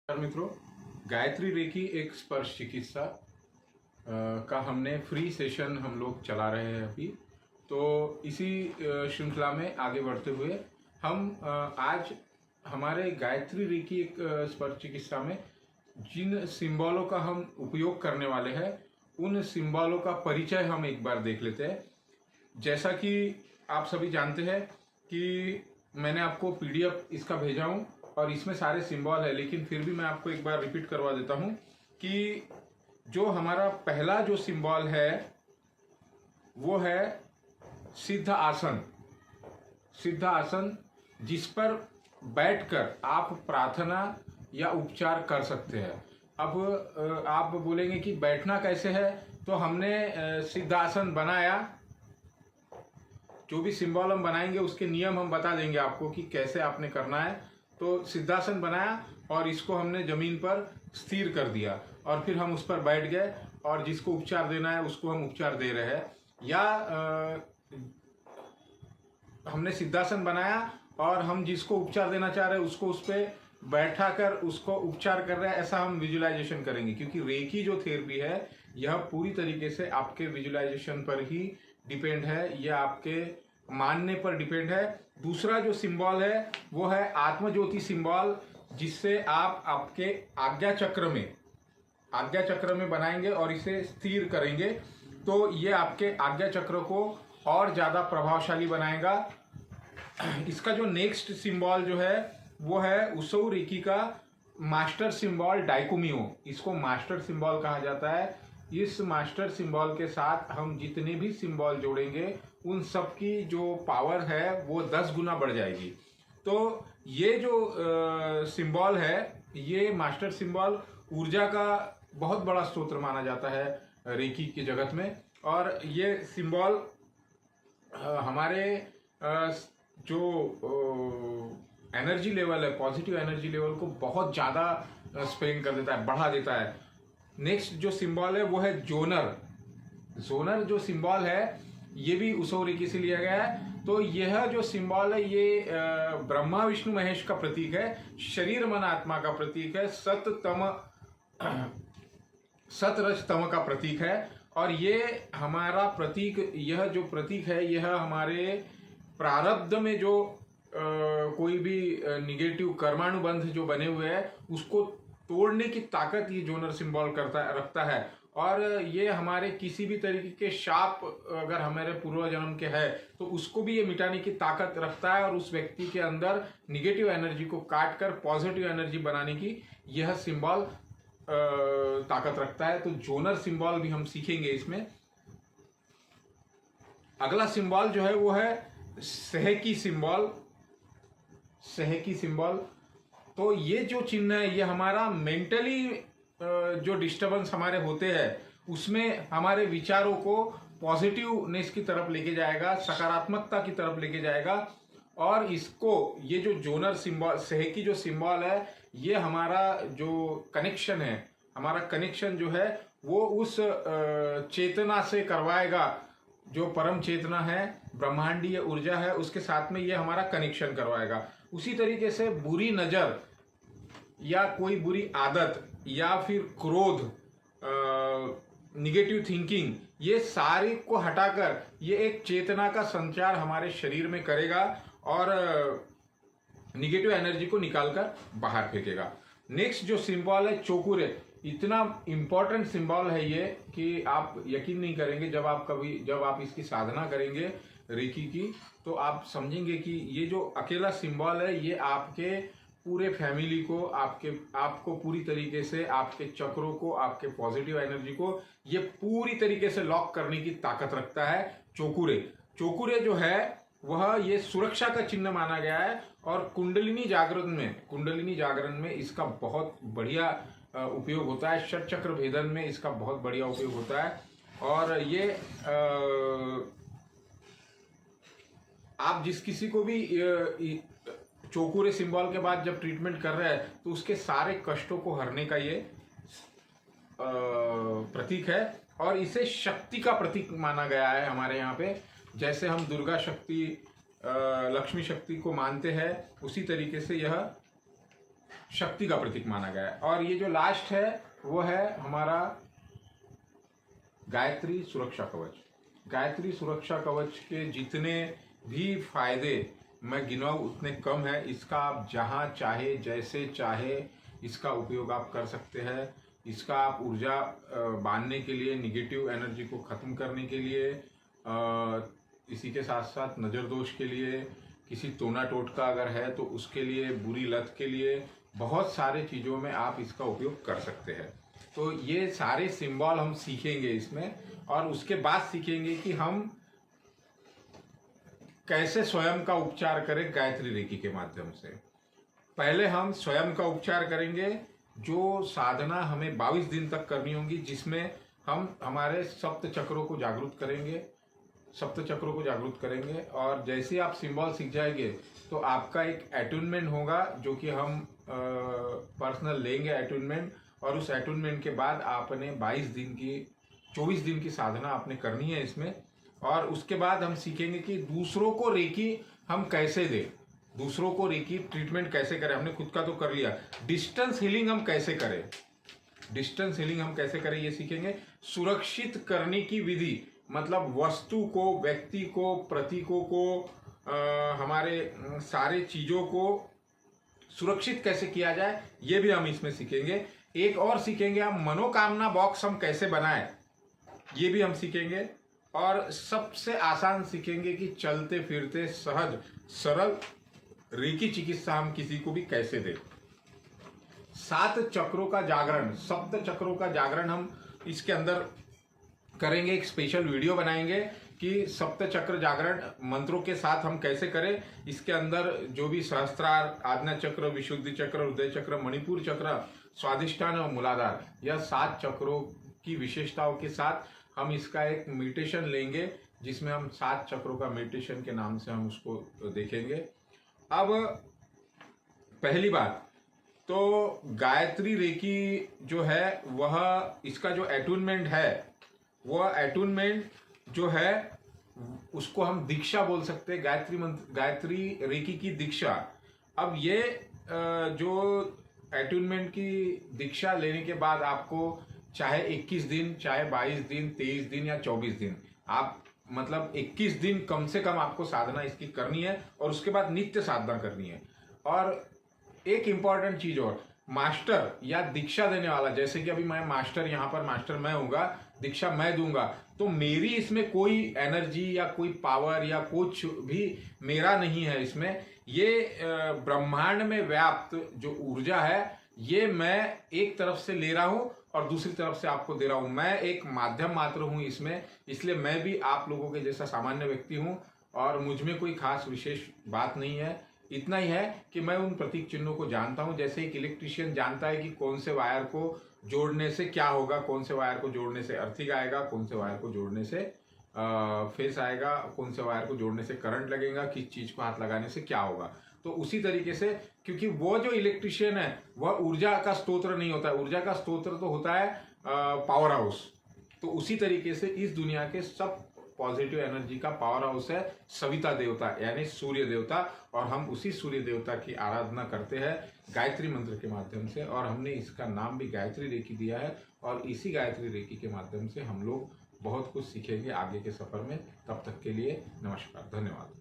नमस्कार मित्रों, गायत्री रेकी एक स्पर्श चिकित्सा का हमने फ्री सेशन हम लोग चला रहे हैं अभी। तो इसी श्रृंखला में आगे बढ़ते हुए हम आज हमारे गायत्री रेकी एक स्पर्श चिकित्सा में जिन सिंबलों का हम उपयोग करने वाले हैं उन सिंबलों का परिचय हम एक बार देख लेते हैं। जैसा कि आप सभी जानते हैं कि मैंने आपको पीडीएफ इसका भेजा हूँ और इसमें सारे सिंबल है, लेकिन फिर भी मैं आपको एक बार रिपीट करवा देता हूँ कि जो हमारा पहला जो सिंबल है वो है सिद्ध आसन। सिद्ध आसन जिस पर बैठकर आप प्रार्थना या उपचार कर सकते हैं। अब आप बोलेंगे कि बैठना कैसे है, तो हमने सिद्धासन बनाया। जो भी सिंबल हम बनाएंगे उसके नियम हम बता देंगे आपको कि कैसे आपने करना है। तो सिद्धासन बनाया और इसको हमने जमीन पर स्थिर कर दिया और फिर हम उस पर बैठ गए और जिसको उपचार देना है उसको हम उपचार दे रहे हैं। या हमने सिद्धासन बनाया और हम जिसको उपचार देना चाह रहे हैं उसको उस पर बैठा कर उसको उपचार कर रहे हैं, ऐसा हम विजुलाइजेशन करेंगे। क्योंकि रेकी जो थेरेपी है यह पूरी तरीके से आपके विजुलाइजेशन पर ही डिपेंड है, यह आपके मानने पर डिपेंड है। दूसरा जो सिंबल है वो है आत्मज्योति सिंबल, जिससे आप आपके आज्ञा चक्र में बनाएंगे और इसे स्थिर करेंगे। तो ये आपके आज्ञा चक्र को और ज़्यादा प्रभावशाली बनाएगा। इसका जो नेक्स्ट सिंबल जो है वो है उसो रेकी का मास्टर सिंबल डाइकोमियो। इसको मास्टर सिंबल कहा जाता है। इस मास्टर सिंबल के साथ हम जितने भी सिंबल जोड़ेंगे उन सब की जो पावर है वो 10 गुना बढ़ जाएगी। तो ये जो सिंबल है, ये मास्टर सिंबल ऊर्जा का बहुत बड़ा स्रोत माना जाता है रेकी के जगत में। और ये सिंबल हमारे जो एनर्जी लेवल है, पॉजिटिव एनर्जी लेवल को बहुत ज़्यादा स्पेंड कर देता है, बढ़ा देता है। नेक्स्ट जो सिंबल है वो है जोनर। जोनर जो सिंबल है ये भी उसो रेकी से लिया गया है। तो यह जो सिंबल है ये ब्रह्मा विष्णु महेश का प्रतीक है, शरीर मन आत्मा का प्रतीक है, सत रज तम का प्रतीक है। और ये हमारा प्रतीक, यह जो प्रतीक है यह हमारे प्रारब्ध में जो कोई भी निगेटिव कर्मानुबंध जो बने हुए हैं उसको तोड़ने की ताकत ये जोनर सिंबल रखता है। और ये हमारे किसी भी तरीके के शाप अगर हमारे पूर्व जन्म के है तो उसको भी ये मिटाने की ताकत रखता है और उस व्यक्ति के अंदर निगेटिव एनर्जी को काट कर पॉजिटिव एनर्जी बनाने की यह सिंबल ताकत रखता है। तो जोनर सिंबल भी हम सीखेंगे इसमें। अगला सिंबल जो है वो है सहकी सिंबल। सहकी सिंबल, तो ये जो चिन्ह है ये हमारा मेंटली जो डिस्टर्बेंस हमारे होते हैं उसमें हमारे विचारों को पॉजिटिवनेस की तरफ लेके जाएगा, सकारात्मकता की तरफ लेके जाएगा। और इसको ये जो जोनर सिंबल, सहकी जो सिंबल है, ये हमारा जो कनेक्शन है, हमारा कनेक्शन जो है वो उस चेतना से करवाएगा जो परम चेतना है, ब्रह्मांडीय ऊर्जा है, उसके साथ में ये हमारा कनेक्शन करवाएगा। उसी तरीके से बुरी नज़र या कोई बुरी आदत या फिर क्रोध, निगेटिव थिंकिंग, ये सारी को हटाकर ये एक चेतना का संचार हमारे शरीर में करेगा और निगेटिव एनर्जी को निकालकर बाहर फेंकेगा। नेक्स्ट जो सिंबल है चोकुरे, इतना इम्पोर्टेंट सिंबल है ये कि आप यकीन नहीं करेंगे। जब आप इसकी साधना करेंगे रेकी की तो आप समझेंगे कि ये जो अकेला सिंबल है ये आपके पूरे फैमिली को, आपको पूरी तरीके से, आपके चक्रों को, आपके पॉजिटिव एनर्जी को ये पूरी तरीके से लॉक करने की ताकत रखता है। चोकुरे जो है वह ये सुरक्षा का चिन्ह माना गया है और कुंडलिनी जागरण में इसका बहुत बढ़िया उपयोग होता है। षट चक्र भेदन में इसका बहुत बढ़िया उपयोग होता है। और ये आप जिस किसी को भी चोकुरे सिंबल के बाद जब ट्रीटमेंट कर रहे हैं तो उसके सारे कष्टों को हरने का ये प्रतीक है और इसे शक्ति का प्रतीक माना गया है हमारे यहाँ पे। जैसे हम दुर्गा शक्ति, लक्ष्मी शक्ति को मानते हैं, उसी तरीके से यह शक्ति का प्रतीक माना गया है। और ये जो लास्ट है वो है हमारा गायत्री सुरक्षा कवच। गायत्री सुरक्षा कवच के जितने भी फायदे मैं गिनाऊं उतने कम है। इसका आप जहां चाहे जैसे चाहे इसका उपयोग आप कर सकते हैं। इसका आप ऊर्जा बांधने के लिए, निगेटिव एनर्जी को ख़त्म करने के लिए, इसी के साथ साथ नज़र दोष के लिए, किसी टोना टोटका अगर है तो उसके लिए, बुरी लत के लिए, बहुत सारे चीज़ों में आप इसका उपयोग कर सकते हैं। तो ये सारे सिंबल हम सीखेंगे इसमें, और उसके बाद सीखेंगे कि हम कैसे स्वयं का उपचार करें गायत्री रेकी के माध्यम से। पहले हम स्वयं का उपचार करेंगे, जो साधना हमें 22 दिन तक करनी होगी, जिसमें हम हमारे सप्त चक्रों को जागरूक करेंगे, और जैसे ही आप सिंबल सीख जाएंगे तो आपका एक एट्यूनमेंट होगा, जो कि हम पर्सनल लेंगे एट्यूनमेंट, और उस एट्यूनमेंट के बाद आपने 24 दिन की साधना आपने करनी है इसमें। और उसके बाद हम सीखेंगे कि दूसरों को रेकी हम कैसे दें, दूसरों को रेकी ट्रीटमेंट कैसे करें। हमने खुद का तो कर लिया, डिस्टेंस हीलिंग हम कैसे करें, ये सीखेंगे। सुरक्षित करने की विधि, मतलब वस्तु को, व्यक्ति को, प्रतीकों को, हमारे सारे चीज़ों को सुरक्षित कैसे किया जाए, ये भी हम इसमें सीखेंगे। एक और सीखेंगे हम मनोकामना बॉक्स हम कैसे बनाएं, ये भी हम सीखेंगे। और सबसे आसान सीखेंगे कि चलते फिरते सहज सरल रेकी चिकित्सा हम किसी को भी कैसे दें। 7 चक्रों का जागरण, सप्त चक्रों का जागरण हम इसके अंदर करेंगे। एक स्पेशल वीडियो बनाएंगे कि सप्त चक्र जागरण मंत्रों के साथ हम कैसे करें। इसके अंदर जो भी सहस्त्रार, आज्ञा चक्र, विशुद्धि चक्र, हृदय चक्र, मणिपुर चक्र, स्वादिष्ठान और मूलाधार, यह 7 चक्रों की विशेषताओं के साथ हम इसका एक मेडिटेशन लेंगे, जिसमें हम 7 चक्रों का मेडिटेशन के नाम से हम उसको देखेंगे। अब पहली बात तो गायत्री रेकी जो है वह, इसका जो एट्यूनमेंट है, वह एट्यूनमेंट जो है उसको हम दीक्षा बोल सकते हैं, गायत्री रेकी की दीक्षा। अब ये जो एट्यूनमेंट की दीक्षा लेने के बाद आपको चाहे 21 दिन, चाहे 22 दिन, 23 दिन या 24 दिन, आप मतलब 21 दिन कम से कम आपको साधना इसकी करनी है, और उसके बाद नित्य साधना करनी है। और एक इम्पॉर्टेंट चीज और, मास्टर या दीक्षा देने वाला, जैसे कि अभी मैं मास्टर, यहाँ पर मास्टर मैं हूँगा, दीक्षा मैं दूंगा, तो मेरी इसमें कोई एनर्जी या कोई पावर या कुछ भी मेरा नहीं है इसमें। ये ब्रह्मांड में व्याप्त जो ऊर्जा है, ये मैं एक तरफ से ले रहा हूँ और दूसरी तरफ से आपको दे रहा हूँ। मैं एक माध्यम मात्र हूँ इसमें, इसलिए मैं भी आप लोगों के जैसा सामान्य व्यक्ति हूँ, और मुझ में कोई खास विशेष बात नहीं है। इतना ही है कि मैं उन प्रतीक चिन्हों को जानता हूं। जैसे एक इलेक्ट्रिशियन जानता है कि कौन से वायर को जोड़ने से क्या होगा, कौन से वायर को जोड़ने से अर्थिंग आएगा, कौन से वायर को जोड़ने से फेस आएगा, कौन से वायर को जोड़ने से करंट लगेगा, किस चीज को हाथ लगाने से क्या होगा। तो उसी तरीके से, क्योंकि वो जो इलेक्ट्रिशियन है वह ऊर्जा का स्रोत नहीं होता है, ऊर्जा का स्रोत तो होता है पावर हाउस। तो उसी तरीके से इस दुनिया के सब पॉजिटिव एनर्जी का पावर हाउस है सविता देवता, यानी सूर्य देवता, और हम उसी सूर्य देवता की आराधना करते हैं गायत्री मंत्र के माध्यम से। और हमने इसका नाम भी गायत्री रेकी दिया है, और इसी गायत्री रेकी के माध्यम से हम लोग बहुत कुछ सीखेंगे आगे के सफर में। तब तक के लिए नमस्कार, धन्यवाद।